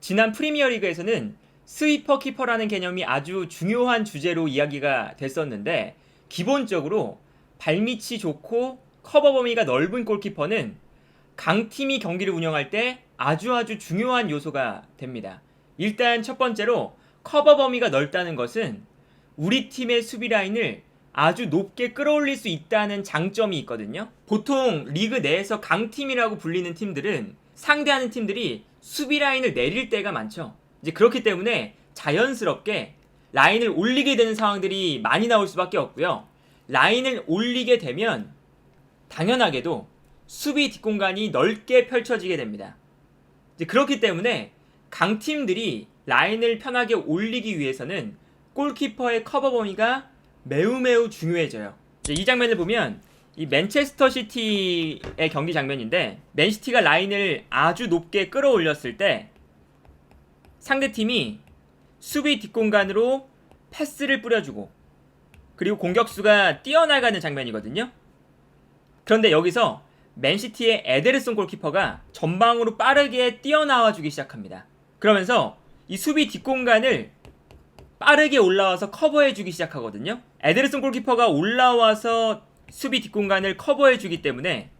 지난 프리미어리그에서는 스위퍼 키퍼라는 개념이 아주 중요한 주제로 이야기가 됐었는데, 기본적으로 발밑이 좋고 커버 범위가 넓은 골키퍼는 강팀이 경기를 운영할 때 아주 중요한 요소가 됩니다. 일단 첫 번째로 커버 범위가 넓다는 것은 우리 팀의 수비 라인을 아주 높게 끌어올릴 수 있다는 장점이 있거든요. 보통 리그 내에서 강팀이라고 불리는 팀들은 상대하는 팀들이 수비 라인을 내릴 때가 많죠. 이제 그렇기 때문에 자연스럽게 라인을 올리게 되는 상황들이 많이 나올 수밖에 없고요. 라인을 올리게 되면 당연하게도 수비 뒷공간이 넓게 펼쳐지게 됩니다. 이제 그렇기 때문에 강팀들이 라인을 편하게 올리기 위해서는 골키퍼의 커버 범위가 매우 중요해져요. 이 장면을 보면 이 맨체스터 시티의 경기 장면인데, 맨시티가 라인을 아주 높게 끌어올렸을 때 상대팀이 수비 뒷공간으로 패스를 뿌려주고 그리고 공격수가 뛰어나가는 장면이거든요. 그런데 여기서 맨시티의 에데르송 골키퍼가 전방으로 빠르게 뛰어나와주기 시작합니다. 그러면서 이 수비 뒷공간을 빠르게 올라와서 커버해주기 시작하거든요. 에데르송 골키퍼가 올라와서 수비 뒷공간을 커버해주기 때문에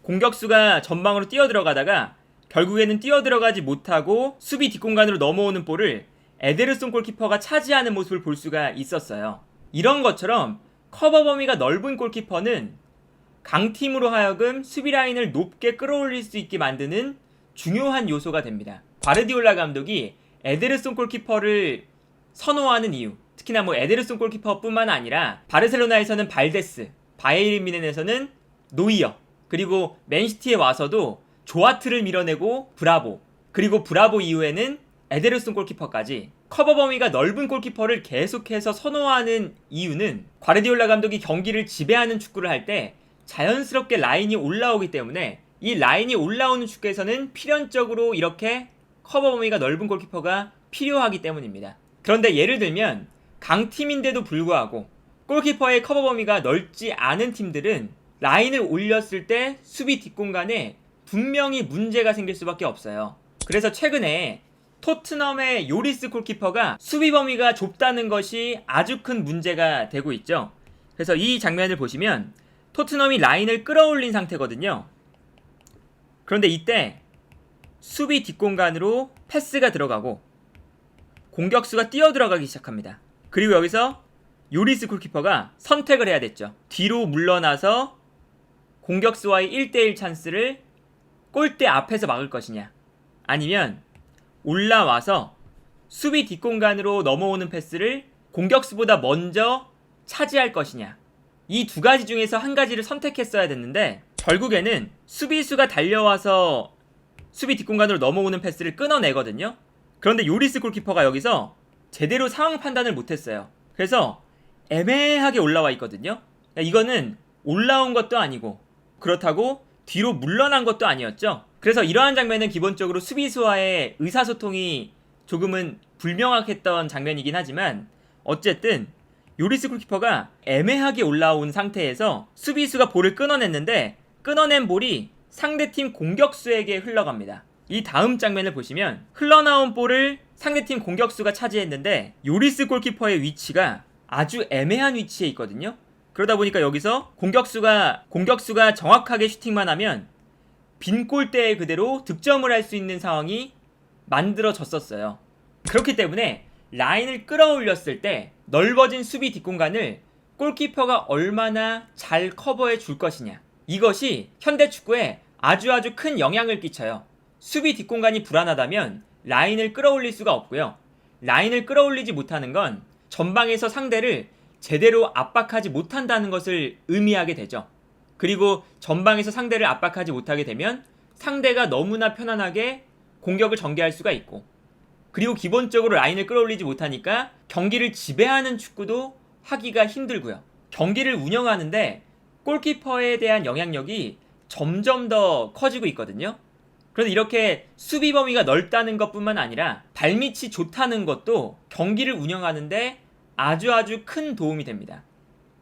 공격수가 전방으로 뛰어들어가다가 결국에는 뛰어들어가지 못하고 수비 뒷공간으로 넘어오는 볼을 에데르송 골키퍼가 차지하는 모습을 볼 수가 있었어요. 이런 것처럼 커버 범위가 넓은 골키퍼는 강팀으로 하여금 수비 라인을 높게 끌어올릴 수 있게 만드는 중요한 요소가 됩니다. 과르디올라 감독이 에데르송 골키퍼를 선호하는 이유, 특히나 에데르송 골키퍼뿐만 아니라 바르셀로나에서는 발데스, 바이에른 뮌헨에서는 노이어, 그리고 맨시티에 와서도 조아트를 밀어내고 브라보, 그리고 브라보 이후에는 에데르송 골키퍼까지 커버 범위가 넓은 골키퍼를 계속해서 선호하는 이유는 과르디올라 감독이 경기를 지배하는 축구를 할 때 자연스럽게 라인이 올라오기 때문에, 이 라인이 올라오는 축구에서는 필연적으로 이렇게 커버 범위가 넓은 골키퍼가 필요하기 때문입니다. 그런데 예를 들면 강팀인데도 불구하고 골키퍼의 커버 범위가 넓지 않은 팀들은 라인을 올렸을 때 수비 뒷공간에 분명히 문제가 생길 수밖에 없어요. 그래서 최근에 토트넘의 요리스 골키퍼가 수비 범위가 좁다는 것이 아주 큰 문제가 되고 있죠. 그래서 이 장면을 보시면 토트넘이 라인을 끌어올린 상태거든요. 그런데 이때 수비 뒷공간으로 패스가 들어가고 공격수가 뛰어들어가기 시작합니다. 그리고 여기서 요리스 골키퍼가 선택을 해야 됐죠. 뒤로 물러나서 공격수와의 1대1 찬스를 골대 앞에서 막을 것이냐, 아니면 올라와서 수비 뒷공간으로 넘어오는 패스를 공격수보다 먼저 차지할 것이냐, 이 두 가지 중에서 한 가지를 선택했어야 됐는데 결국에는 수비수가 달려와서 수비 뒷공간으로 넘어오는 패스를 끊어내거든요. 그런데 요리스 골키퍼가 여기서 제대로 상황 판단을 못했어요. 그래서 애매하게 올라와 있거든요. 이거는 올라온 것도 아니고 그렇다고 뒤로 물러난 것도 아니었죠. 그래서 이러한 장면은 기본적으로 수비수와의 의사소통이 조금은 불명확했던 장면이긴 하지만, 어쨌든 요리스 골키퍼가 애매하게 올라온 상태에서 수비수가 볼을 끊어냈는데 끊어낸 볼이 상대팀 공격수에게 흘러갑니다. 이 다음 장면을 보시면 흘러나온 볼을 상대팀 공격수가 차지했는데 요리스 골키퍼의 위치가 아주 애매한 위치에 있거든요. 그러다 보니까 여기서 공격수가 정확하게 슈팅만 하면 빈 골대에 그대로 득점을 할 수 있는 상황이 만들어졌었어요. 그렇기 때문에 라인을 끌어올렸을 때 넓어진 수비 뒷공간을 골키퍼가 얼마나 잘 커버해 줄 것이냐, 이것이 현대축구에 아주 큰 영향을 끼쳐요. 수비 뒷공간이 불안하다면 라인을 끌어올릴 수가 없고요. 라인을 끌어올리지 못하는 건 전방에서 상대를 제대로 압박하지 못한다는 것을 의미하게 되죠. 그리고 전방에서 상대를 압박하지 못하게 되면 상대가 너무나 편안하게 공격을 전개할 수가 있고, 그리고 기본적으로 라인을 끌어올리지 못하니까 경기를 지배하는 축구도 하기가 힘들고요. 경기를 운영하는데 골키퍼에 대한 영향력이 점점 더 커지고 있거든요. 그런데 이렇게 수비 범위가 넓다는 것뿐만 아니라 발밑이 좋다는 것도 경기를 운영하는데 아주 큰 도움이 됩니다.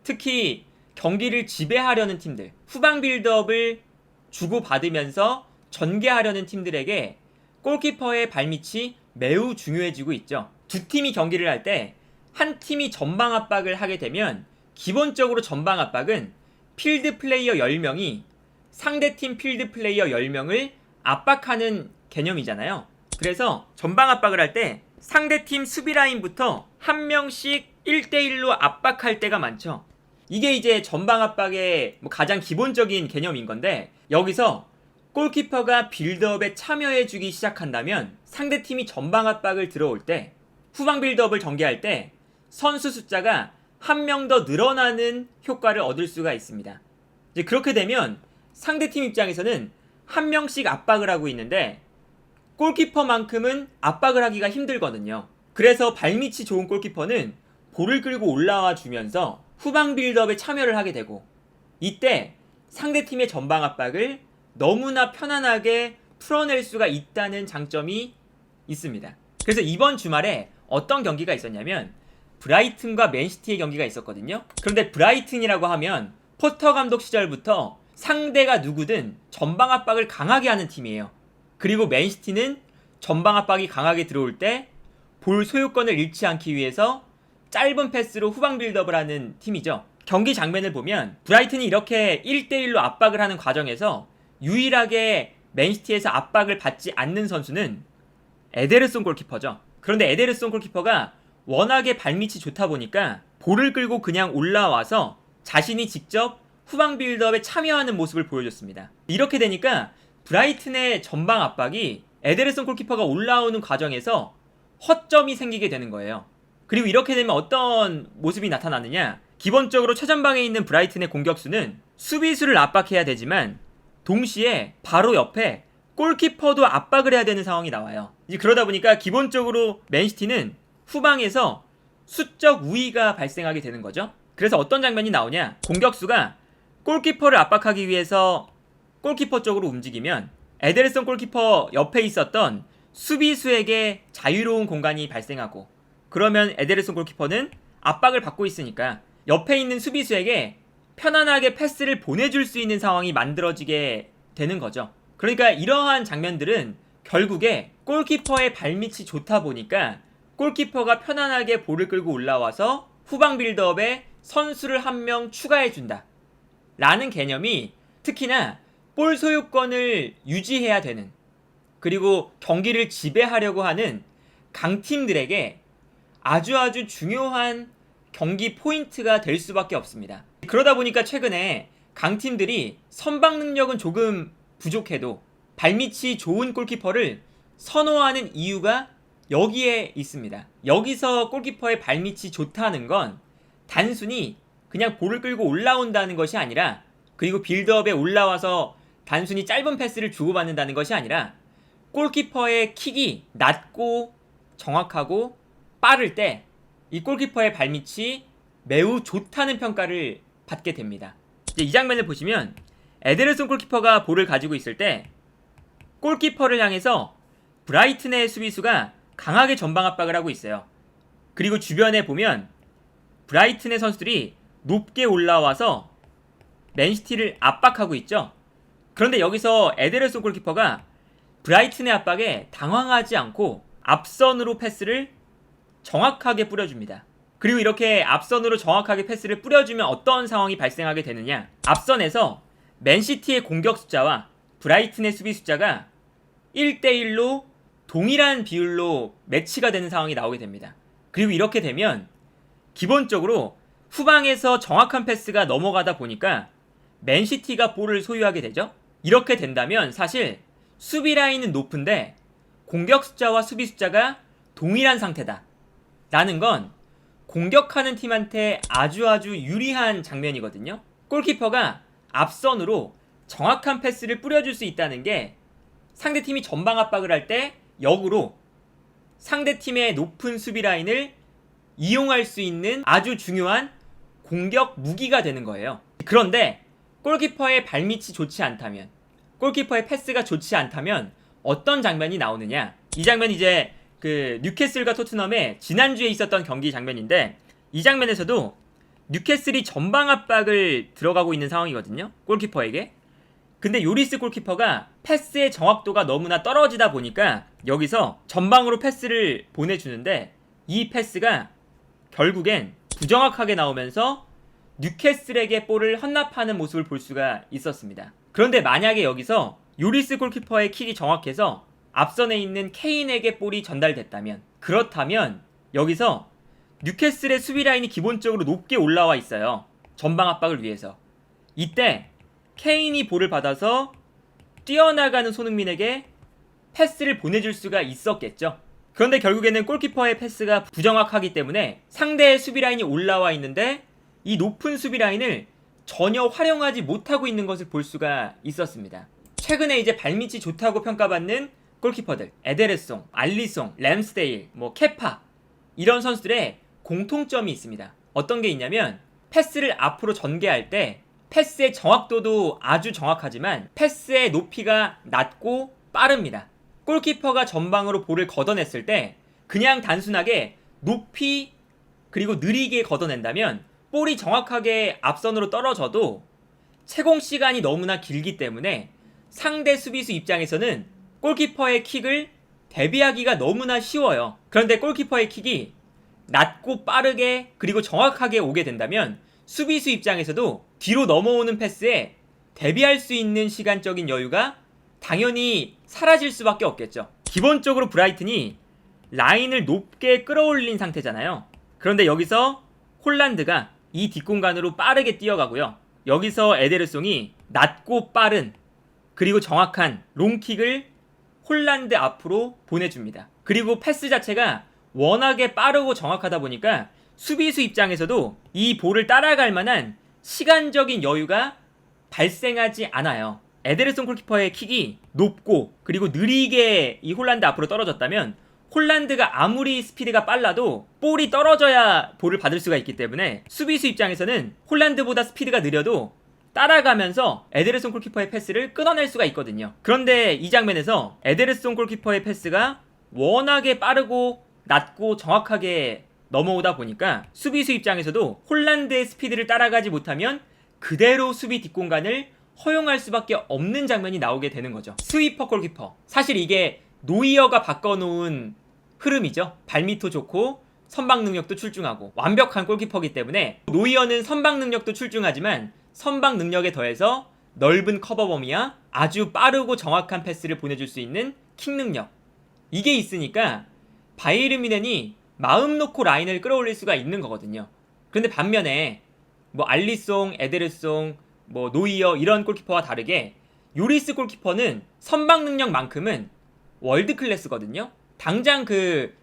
특히 경기를 지배하려는 팀들, 후방 빌드업을 주고받으면서 전개하려는 팀들에게 골키퍼의 발밑이 매우 중요해지고 있죠. 두 팀이 경기를 할 때 한 팀이 전방 압박을 하게 되면 기본적으로 전방 압박은 필드 플레이어 10명이 상대팀 필드 플레이어 10명을 압박하는 개념이잖아요. 그래서 전방 압박을 할 때 상대팀 수비 라인부터 한 명씩 1대1로 압박할 때가 많죠. 이게 이제 전방 압박의 가장 기본적인 개념인 건데, 여기서 골키퍼가 빌드업에 참여해주기 시작한다면 상대팀이 전방 압박을 들어올 때, 후방 빌드업을 전개할 때 선수 숫자가 한 명 더 늘어나는 효과를 얻을 수가 있습니다. 이제 그렇게 되면 상대팀 입장에서는 한 명씩 압박을 하고 있는데 골키퍼만큼은 압박을 하기가 힘들거든요. 그래서 발밑이 좋은 골키퍼는 볼을 끌고 올라와 주면서 후방 빌드업에 참여를 하게 되고, 이때 상대팀의 전방 압박을 너무나 편안하게 풀어낼 수가 있다는 장점이 있습니다. 그래서 이번 주말에 어떤 경기가 있었냐면 브라이튼과 맨시티의 경기가 있었거든요. 그런데 브라이튼이라고 하면 포터 감독 시절부터 상대가 누구든 전방 압박을 강하게 하는 팀이에요. 그리고 맨시티는 전방 압박이 강하게 들어올 때 볼 소유권을 잃지 않기 위해서 짧은 패스로 후방 빌드업을 하는 팀이죠. 경기 장면을 보면 브라이튼이 이렇게 1대1로 압박을 하는 과정에서 유일하게 맨시티에서 압박을 받지 않는 선수는 에데르송 골키퍼죠. 그런데 에데르송 골키퍼가 워낙에 발밑이 좋다 보니까 볼을 끌고 그냥 올라와서 자신이 직접 후방 빌드업에 참여하는 모습을 보여줬습니다. 이렇게 되니까 브라이튼의 전방 압박이 에데르송 골키퍼가 올라오는 과정에서 허점이 생기게 되는 거예요. 그리고 이렇게 되면 어떤 모습이 나타나느냐, 기본적으로 최전방에 있는 브라이튼의 공격수는 수비수를 압박해야 되지만 동시에 바로 옆에 골키퍼도 압박을 해야 되는 상황이 나와요. 이제 그러다 보니까 기본적으로 맨시티는 후방에서 수적 우위가 발생하게 되는 거죠. 그래서 어떤 장면이 나오냐, 공격수가 골키퍼를 압박하기 위해서 골키퍼 쪽으로 움직이면 에데르송 골키퍼 옆에 있었던 수비수에게 자유로운 공간이 발생하고, 그러면 에데르송 골키퍼는 압박을 받고 있으니까 옆에 있는 수비수에게 편안하게 패스를 보내줄 수 있는 상황이 만들어지게 되는 거죠. 그러니까 이러한 장면들은 결국에 골키퍼의 발밑이 좋다 보니까 골키퍼가 편안하게 볼을 끌고 올라와서 후방 빌드업에 선수를 한 명 추가해준다 라는 개념이, 특히나 볼 소유권을 유지해야 되는, 그리고 경기를 지배하려고 하는 강팀들에게 아주 중요한 경기 포인트가 될 수밖에 없습니다. 그러다 보니까 최근에 강팀들이 선방 능력은 조금 부족해도 발밑이 좋은 골키퍼를 선호하는 이유가 여기에 있습니다. 여기서 골키퍼의 발밑이 좋다는 건 단순히 그냥 볼을 끌고 올라온다는 것이 아니라, 그리고 빌드업에 올라와서 단순히 짧은 패스를 주고받는다는 것이 아니라, 골키퍼의 킥이 낮고 정확하고 빠를 때 이 골키퍼의 발밑이 매우 좋다는 평가를 받게 됩니다. 이제 이 장면을 보시면 에데르송 골키퍼가 볼을 가지고 있을 때 골키퍼를 향해서 브라이튼의 수비수가 강하게 전방 압박을 하고 있어요. 그리고 주변에 보면 브라이튼의 선수들이 높게 올라와서 맨시티를 압박하고 있죠. 그런데 여기서 에데르송 골키퍼가 브라이튼의 압박에 당황하지 않고 앞선으로 패스를 정확하게 뿌려줍니다. 그리고 이렇게 앞선으로 정확하게 패스를 뿌려주면 어떤 상황이 발생하게 되느냐, 앞선에서 맨시티의 공격 숫자와 브라이튼의 수비 숫자가 1대1로 동일한 비율로 매치가 되는 상황이 나오게 됩니다. 그리고 이렇게 되면 기본적으로 후방에서 정확한 패스가 넘어가다 보니까 맨시티가 볼을 소유하게 되죠. 이렇게 된다면 사실 수비 라인은 높은데 공격 숫자와 수비 숫자가 동일한 상태다 라는 건 공격하는 팀한테 아주 유리한 장면이거든요. 골키퍼가 앞선으로 정확한 패스를 뿌려줄 수 있다는 게 상대팀이 전방 압박을 할 때 역으로 상대팀의 높은 수비 라인을 이용할 수 있는 아주 중요한 공격 무기가 되는 거예요. 그런데 골키퍼의 발밑이 좋지 않다면, 골키퍼의 패스가 좋지 않다면 어떤 장면이 나오느냐, 이 장면이 이제 그 뉴캐슬과 토트넘의 지난주에 있었던 경기 장면인데, 이 장면에서도 뉴캐슬이 전방 압박을 들어가고 있는 상황이거든요, 골키퍼에게. 근데 요리스 골키퍼가 패스의 정확도가 너무나 떨어지다 보니까 여기서 전방으로 패스를 보내주는데 이 패스가 결국엔 부정확하게 나오면서 뉴캐슬에게 볼을 헌납하는 모습을 볼 수가 있었습니다. 그런데 만약에 여기서 요리스 골키퍼의 킥이 정확해서 앞선에 있는 케인에게 볼이 전달됐다면, 그렇다면 여기서 뉴캐슬의 수비 라인이 기본적으로 높게 올라와 있어요. 전방 압박을 위해서. 이때 케인이 볼을 받아서 뛰어나가는 손흥민에게 패스를 보내줄 수가 있었겠죠. 그런데 결국에는 골키퍼의 패스가 부정확하기 때문에 상대의 수비 라인이 올라와 있는데 이 높은 수비 라인을 전혀 활용하지 못하고 있는 것을 볼 수가 있었습니다. 최근에 이제 발밑이 좋다고 평가받는 골키퍼들, 에데르송, 알리송, 램스데일, 케파, 이런 선수들의 공통점이 있습니다. 어떤 게 있냐면 패스를 앞으로 전개할 때 패스의 정확도도 아주 정확하지만 패스의 높이가 낮고 빠릅니다. 골키퍼가 전방으로 볼을 걷어냈을 때 그냥 단순하게 높이 그리고 느리게 걷어낸다면 볼이 정확하게 앞선으로 떨어져도 채공 시간이 너무나 길기 때문에 상대 수비수 입장에서는 골키퍼의 킥을 대비하기가 너무나 쉬워요. 그런데 골키퍼의 킥이 낮고 빠르게 그리고 정확하게 오게 된다면 수비수 입장에서도 뒤로 넘어오는 패스에 대비할 수 있는 시간적인 여유가 당연히 사라질 수밖에 없겠죠. 기본적으로 브라이튼이 라인을 높게 끌어올린 상태잖아요. 그런데 여기서 홀란드가 이 뒷공간으로 빠르게 뛰어가고요. 여기서 에데르송이 낮고 빠른 그리고 정확한 롱킥을 홀란드 앞으로 보내줍니다. 그리고 패스 자체가 워낙에 빠르고 정확하다 보니까 수비수 입장에서도 이 볼을 따라갈 만한 시간적인 여유가 발생하지 않아요. 에데르송 골키퍼의 킥이 높고 그리고 느리게 이 홀란드 앞으로 떨어졌다면 홀란드가 아무리 스피드가 빨라도 볼이 떨어져야 볼을 받을 수가 있기 때문에 수비수 입장에서는 홀란드보다 스피드가 느려도 따라가면서 에데르송 골키퍼의 패스를 끊어낼 수가 있거든요. 그런데 이 장면에서 에데르송 골키퍼의 패스가 워낙에 빠르고 낮고 정확하게 넘어오다 보니까 수비수 입장에서도 홀란드의 스피드를 따라가지 못하면 그대로 수비 뒷공간을 허용할 수밖에 없는 장면이 나오게 되는 거죠. 스위퍼 골키퍼. 사실 이게 노이어가 바꿔놓은 흐름이죠. 발밑도 좋고 선방 능력도 출중하고 완벽한 골키퍼이기 때문에 노이어는 선방 능력도 출중하지만 선방 능력에 더해서 넓은 커버 범위와 아주 빠르고 정확한 패스를 보내줄 수 있는 킥 능력, 이게 있으니까 바이에른 뮌헨이 마음 놓고 라인을 끌어올릴 수가 있는 거거든요. 그런데 반면에 알리송, 에데르송, 노이어 이런 골키퍼와 다르게 요리스 골키퍼는 선방 능력만큼은 월드 클래스거든요. 당장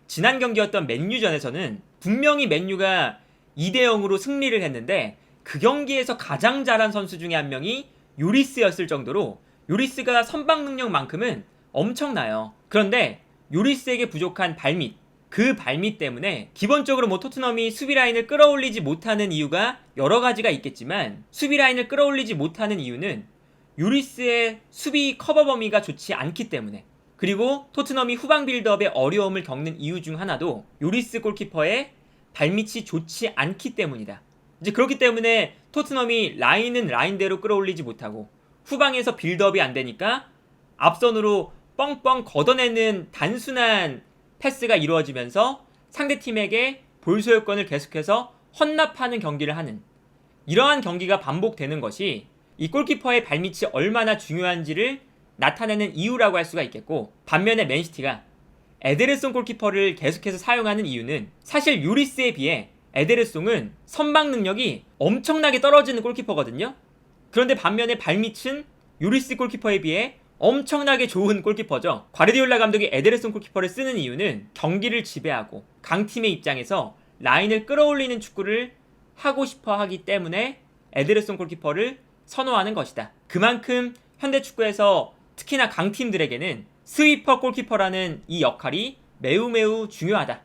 지난 경기였던 맨유전에서는 분명히 맨유가 2대0으로 승리를 했는데 그 경기에서 가장 잘한 선수 중에 한 명이 요리스였을 정도로 요리스가 선방 능력만큼은 엄청나요. 그런데 요리스에게 부족한 발밑, 그 발밑 때문에 기본적으로 토트넘이 수비 라인을 끌어올리지 못하는 이유가 여러 가지가 있겠지만 수비 라인을 끌어올리지 못하는 이유는 요리스의 수비 커버 범위가 좋지 않기 때문에, 그리고 토트넘이 후방 빌드업에 어려움을 겪는 이유 중 하나도 요리스 골키퍼의 발밑이 좋지 않기 때문이다. 이제 그렇기 때문에 토트넘이 라인은 라인대로 끌어올리지 못하고 후방에서 빌드업이 안 되니까 앞선으로 뻥뻥 걷어내는 단순한 패스가 이루어지면서 상대팀에게 볼 소유권을 계속해서 헌납하는 경기를 하는, 이러한 경기가 반복되는 것이 이 골키퍼의 발밑이 얼마나 중요한지를 나타내는 이유라고 할 수가 있겠고, 반면에 맨시티가 에데르송 골키퍼를 계속해서 사용하는 이유는 사실 요리스에 비해 에데르송은 선방 능력이 엄청나게 떨어지는 골키퍼거든요. 그런데 반면에 발밑은 요리스 골키퍼에 비해 엄청나게 좋은 골키퍼죠. 과르디올라 감독이 에데르송 골키퍼를 쓰는 이유는 경기를 지배하고 강팀의 입장에서 라인을 끌어올리는 축구를 하고 싶어 하기 때문에 에데르송 골키퍼를 선호하는 것이다. 그만큼 현대 축구에서 특히나 강팀들에게는 스위퍼 골키퍼라는 이 역할이 매우 중요하다.